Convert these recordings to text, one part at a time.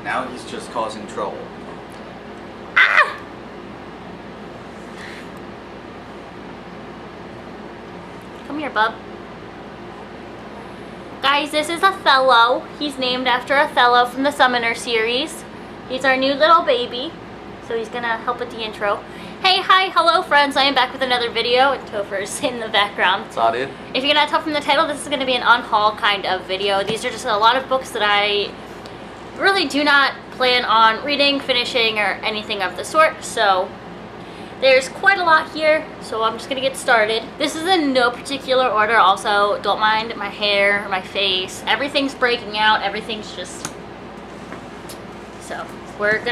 Now he's just causing trouble. Ah! Come here, bub. Guys, this is Othello. He's named after Othello from the Summoner series. He's our new little baby, so he's gonna help with the intro. Hey, hi, hello friends, I am back with another video, and Topher's in the background. What's up, dude? If you cannot tell from the title, this is gonna be an unhaul kind of video. These are just a lot of books that I really do not plan on reading, finishing, or anything of the sort, so there's quite a lot here, so I'm just gonna get started. This is in no particular order. Also, don't mind my hair, my face, everything's breaking out, everything's just... So, we're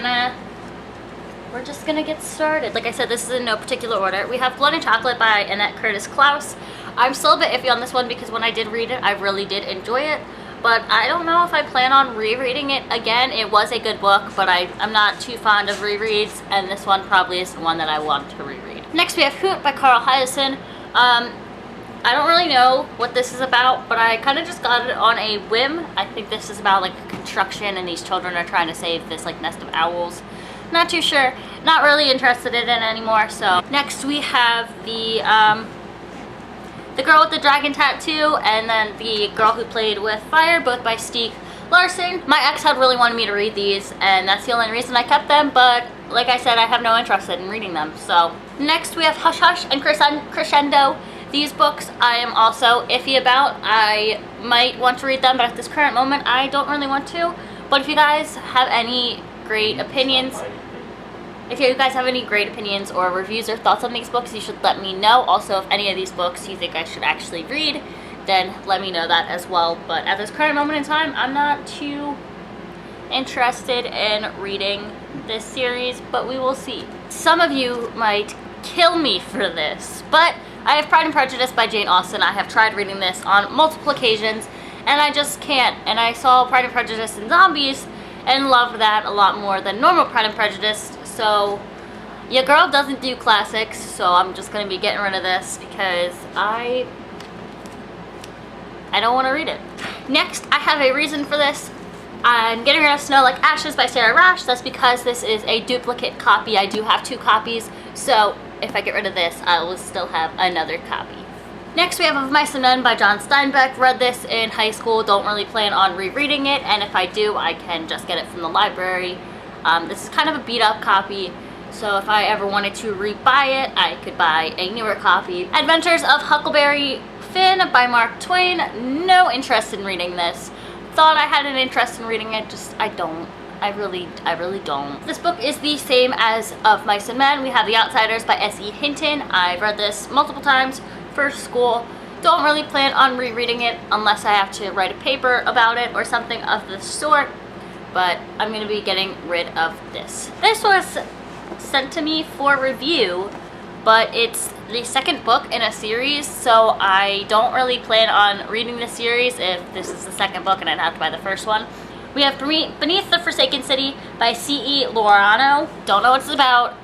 just gonna get started. Like I said, this is in no particular order. We have Blood and Chocolate by Annette Curtis Klaus. I'm still a bit iffy on this one because when I did read it, I really did enjoy it. But I don't know if I plan on rereading it again. It was a good book, but I'm not too fond of rereads, and this one probably isn't one that I want to reread. Next we have Hoot by Carl Hiaasen. I don't really know what this is about, but I kind of just got it on a whim. I think this is about like construction, and these children are trying to save this like nest of owls. Not too sure. Not really interested in it anymore. So next we have the Girl with the Dragon Tattoo, and then The Girl Who Played with Fire, both by Stieg Larsson. My ex had really wanted me to read these, and that's the only reason I kept them, but like I said, I have no interest in reading them. So next we have Hush Hush and Crescendo. These books I am also iffy about. I might want to read them, but at this current moment I don't really want to. But if you guys have any great opinions, or reviews or thoughts on these books, you should let me know. Also, if any of these books you think I should actually read, then let me know that as well. But at this current moment in time, I'm not too interested in reading this series, but we will see. Some of you might kill me for this, but I have Pride and Prejudice by Jane Austen. I have tried reading this on multiple occasions, and I just can't. And I saw Pride and Prejudice and Zombies and loved that a lot more than normal Pride and Prejudice. So your girl doesn't do classics, so I'm just going to be getting rid of this because I don't want to read it. Next, I have a reason for this. I'm getting rid of Snow Like Ashes by Sarah Rash. That's because this is a duplicate copy. I do have 2 copies, so if I get rid of this, I will still have another copy. Next, we have Of Mice and Men by John Steinbeck. Read this in high school, don't really plan on rereading it, and if I do, I can just get it from the library. This is kind of a beat up copy, so if I ever wanted to rebuy it, I could buy a newer copy. Adventures of Huckleberry Finn by Mark Twain. No interest in reading this. Thought I had an interest in reading it, just I don't. I really don't. This book is the same as Of Mice and Men. We have The Outsiders by S.E. Hinton. I've read this multiple times for school. Don't really plan on rereading it unless I have to write a paper about it or something of the sort. But I'm going to be getting rid of this. This was sent to me for review, but it's the second book in a series, so I don't really plan on reading the series if this is the second book and I'd have to buy the first one. We have Beneath the Forsaken City by C.E. Lorano. Don't know what it's about.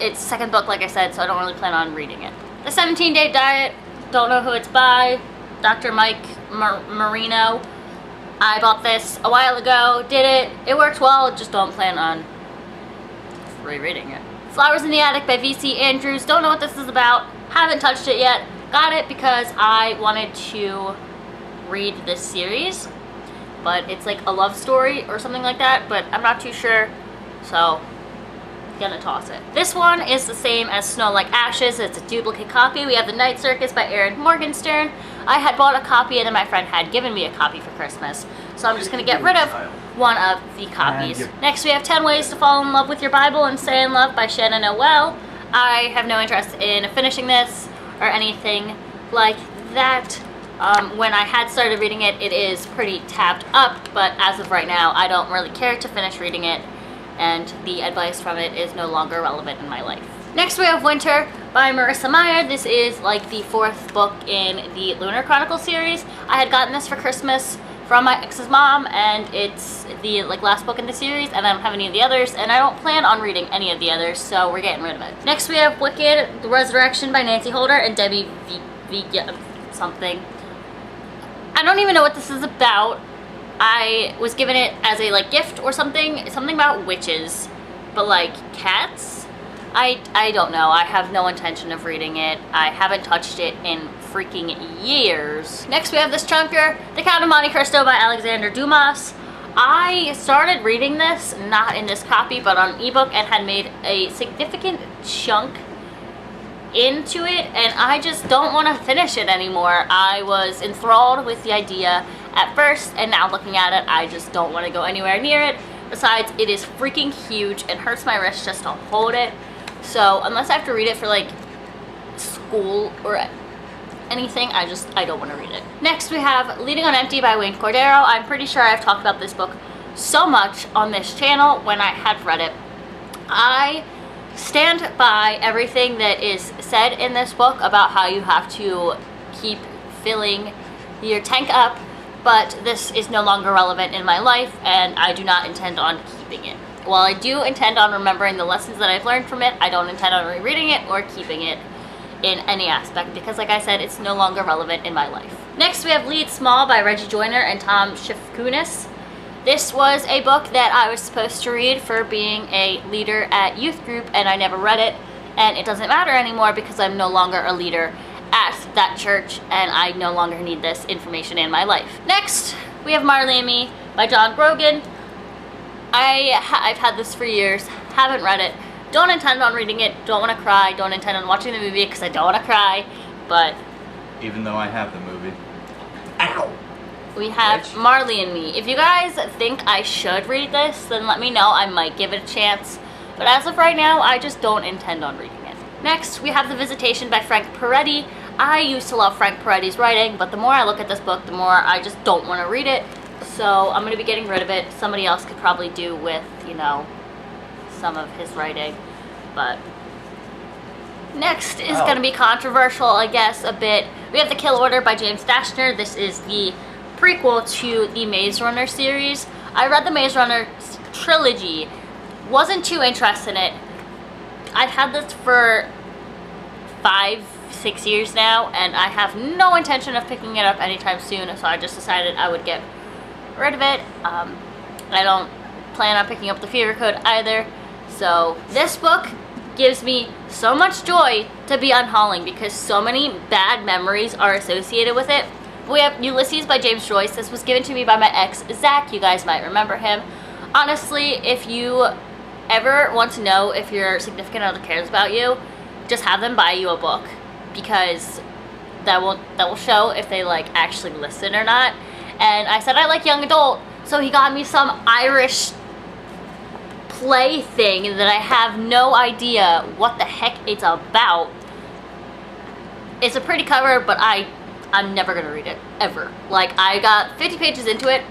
It's the second book, like I said, so I don't really plan on reading it. The 17-Day Diet. Don't know who it's by. Dr. Mike Marino. I bought this a while ago, did it, it worked well, just don't plan on rereading it. Flowers in the Attic by V.C. Andrews. Don't know what this is about, haven't touched it yet. Got it because I wanted to read this series, but it's like a love story or something like that, but I'm not too sure, so gonna toss it. This one is the same as Snow Like Ashes. It's a duplicate copy. We have The Night Circus by Erin Morgenstern. I had bought a copy and then my friend had given me a copy for Christmas, so I'm just gonna get rid of one of the copies. Next we have 10 Ways to Fall in Love with Your Bible and Stay in Love by Shannon Noel. I have no interest in finishing this or anything like that. When I had started reading it, it is pretty tapped up, but as of right now, I don't really care to finish reading it, and the advice from it is no longer relevant in my life. Next we have Winter by Marissa Meyer. This is like the 4th book in the Lunar Chronicle series. I had gotten this for Christmas from my ex's mom, and it's the last book in the series, and I don't have any of the others, and I don't plan on reading any of the others, so we're getting rid of it. Next we have Wicked, The Resurrection by Nancy Holder and Debbie something. I don't even know what this is about. I was given it as a like gift or something about witches, but like cats, I don't know. I have no intention of reading it. I haven't touched it in freaking years. Next we have this chunker, The Count of Monte Cristo by Alexander Dumas. I started reading this, not in this copy, but on ebook, and had made a significant chunk into it, and I just don't want to finish it anymore. I was enthralled with the idea at first, and now looking at it, I just don't want to go anywhere near it. Besides, it is freaking huge and hurts my wrist just to hold it. So unless I have to read it for like school or anything, I don't want to read it. Next we have Leading on Empty by Wayne Cordero. I'm pretty sure I've talked about this book so much on this channel when I had read it. I stand by everything that is said in this book about how you have to keep filling your tank up, but this is no longer relevant in my life, and I do not intend on keeping it. While I do intend on remembering the lessons that I've learned from it, I don't intend on rereading it or keeping it in any aspect, because like I said, it's no longer relevant in my life. Next we have Lead Small by Reggie Joyner and Tom Shifkunis. This was a book that I was supposed to read for being a leader at youth group, and I never read it, and it doesn't matter anymore because I'm no longer a leader at that church, and I no longer need this information in my life. Next, we have Marley and Me by John Grogan. I've had this for years, haven't read it, don't intend on reading it, don't want to cry, don't intend on watching the movie because I don't want to cry, but... Even though I have the movie. Ow! We have Marley and Me. If you guys think I should read this, then let me know. I might give it a chance. But as of right now, I just don't intend on reading it. Next, we have The Visitation by Frank Peretti. I used to love Frank Peretti's writing, but the more I look at this book, the more I just don't want to read it. So I'm going to be getting rid of it. Somebody else could probably do with, you know, some of his writing. But next is going to be controversial, I guess, a bit. We have The Kill Order by James Dashner. This is the prequel to the Maze Runner series. I read the Maze Runner trilogy, wasn't too interested in it. I've had this for 5-6 years now, and I have no intention of picking it up anytime soon, so I just decided I would get rid of it. I don't plan on picking up The Fever Code either, so this book gives me so much joy to be unhauling because so many bad memories are associated with it. We have Ulysses by James Joyce. This was given to me by my ex, Zach. You guys might remember him. Honestly, if you ever want to know if your significant other cares about you, just have them buy you a book, because that will show if they like actually listen or not. And I said I like young adult, so he got me some Irish play thing that I have no idea what the heck it's about. It's a pretty cover, but I'm never gonna read it, ever. Like, I got 50 pages into it,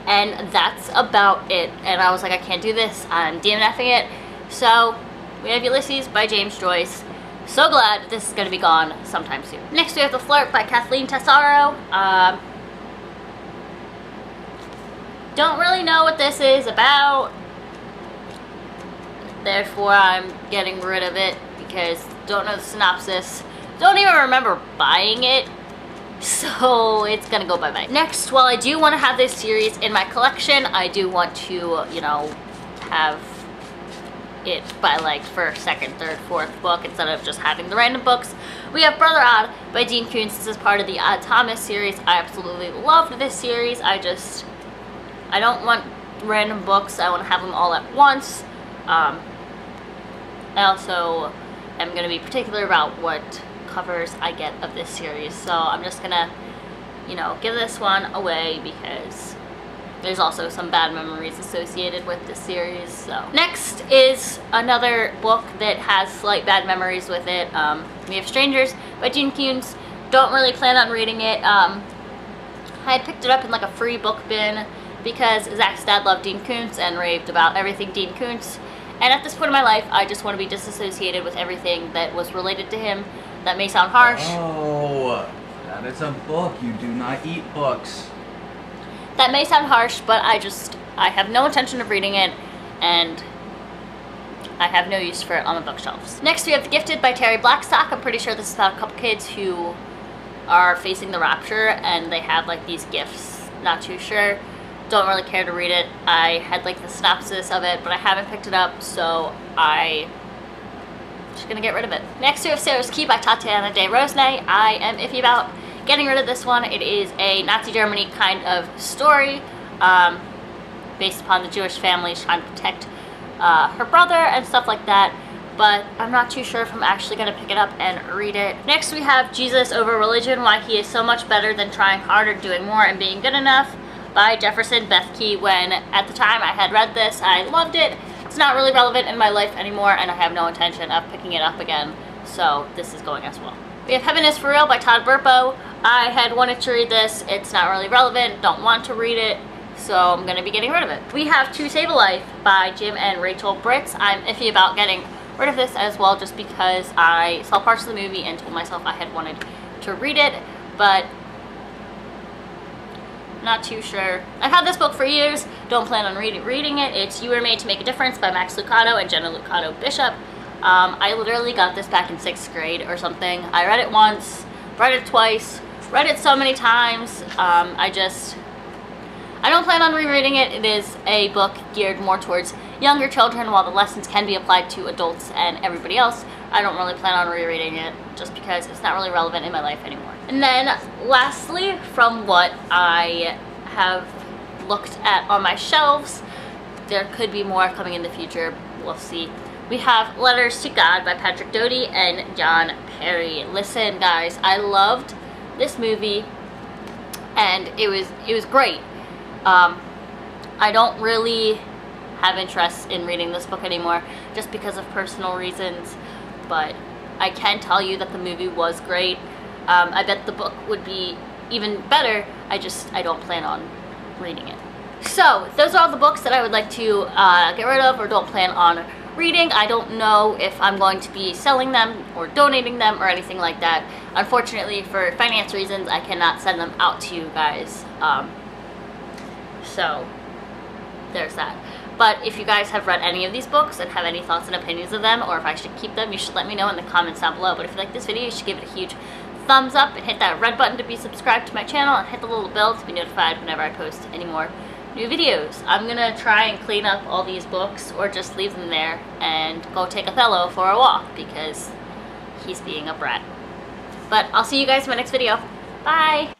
and that's about it. And I was like, I can't do this, I'm DNFing it. So, we have Ulysses by James Joyce. So glad this is gonna be gone sometime soon. Next we have The Flirt by Kathleen Tesaro. Don't really know what this is about, therefore I'm getting rid of it because don't know the synopsis. Don't even remember buying it. So it's gonna go bye-bye. Next, while I do want to have this series in my collection, I do want to, you know, have it by like first, second, third, fourth book instead of just having the random books. We have Brother Odd by Dean Koontz. This is part of the Odd Thomas series. I absolutely loved this series. I don't want random books. I want to have them all at once. I also am going to be particular about what covers I get of this series, so I'm just gonna, you know, give this one away because there's also some bad memories associated with this series. So next is another book that has slight bad memories with it. We have Strangers by Dean Koontz. Don't really plan on reading it. I had picked it up in like a free book bin because Zach's dad loved Dean Koontz and raved about everything Dean Koontz, and at this point in my life I just want to be disassociated with everything that was related to him. That may sound harsh. Oh, that is a book. You do not eat books. That may sound harsh, but I have no intention of reading it, and I have no use for it on the bookshelves. Next we have The Gifted by Terry Blackstock. I'm pretty sure this is about a couple kids who are facing the rapture, and they have like these gifts. Not too sure. don't really care to read it. I had like the synopsis of it, but I haven't picked it up, so I'm just gonna get rid of it. Next we have Sarah's Keep by Tatiana de Rosnay. I am iffy about getting rid of this one. It is a Nazi Germany kind of story, based upon the Jewish family trying to protect her brother and stuff like that, but I'm not too sure if I'm actually going to pick it up and read it. Next we have Jesus Over Religion, Why He is So Much Better Than Trying Harder, Doing More, and Being Good Enough by Jefferson Bethke. When at the time I had read this, I loved it. It's not really relevant in my life anymore, and I have no intention of picking it up again, so this is going as well. We have Heaven is For Real by Todd Burpo. I had wanted to read this. It's not really relevant, don't want to read it, so I'm going to be getting rid of it. We have To Save a Life by Jim and Rachel Britt. I'm iffy about getting rid of this as well, just because I saw parts of the movie and told myself I had wanted to read it, but not too sure. I've had this book for years, don't plan on reading it. It's You Were Made to Make a Difference by Max Lucado and Jenna Lucado Bishop. I literally got this back in 6th grade or something. I read it once, read it twice, read it so many times. I don't plan on rereading it. It is a book geared more towards younger children, while the lessons can be applied to adults and everybody else. I don't really plan on rereading it just because it's not really relevant in my life anymore. And then lastly, from what I have looked at on my shelves, there could be more coming in the future. We'll see. We have Letters to God by Patrick Doty and John Perry. Listen, guys, I loved this movie, and it was great. I don't really have interest in reading this book anymore just because of personal reasons, but I can tell you that the movie was great. I bet the book would be even better. I don't plan on reading it. So those are all the books that I would like to get rid of or don't plan on reading. I don't know if I'm going to be selling them or donating them or anything like that. Unfortunately, for finance reasons, I cannot send them out to you guys. So there's that. But if you guys have read any of these books and have any thoughts and opinions of them, or if I should keep them, you should let me know in the comments down below. But if you like this video, you should give it a huge thumbs up and hit that red button to be subscribed to my channel, and hit the little bell to be notified whenever I post any more new videos. I'm gonna try and clean up all these books, or just leave them there and go take Othello for a walk because he's being a brat. But I'll see you guys in my next video. Bye!